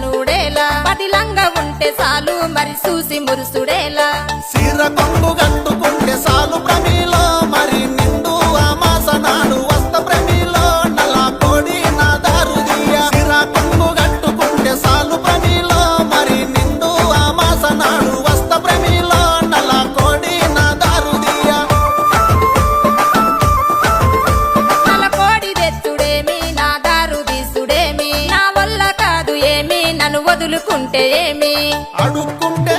నూడేలా పదిలంగా ఉంటే చాలు మరి చూసి మురుసుడేలా సీర కొంగు కట్టుకుంటే సాలు ప్రమిలో మరి నిండు అమాస నాడు వస్త ప్రమిలో నల్ల కోడి నా దారుదియ సీర కొంగు కట్టుకుంటే సాలు ప్రమిలో మరి నిండు అమాస నాడు వస్త ప్రమిలో నల్ల కోడి నా దారుదియ నల్ల కోడి తెచ్చుడేమి నా దారు తీసుడేమి నా వల్ల కాదు ఏమి నన్ను వదులుకుంటే ఏమి అడుక్కుంటే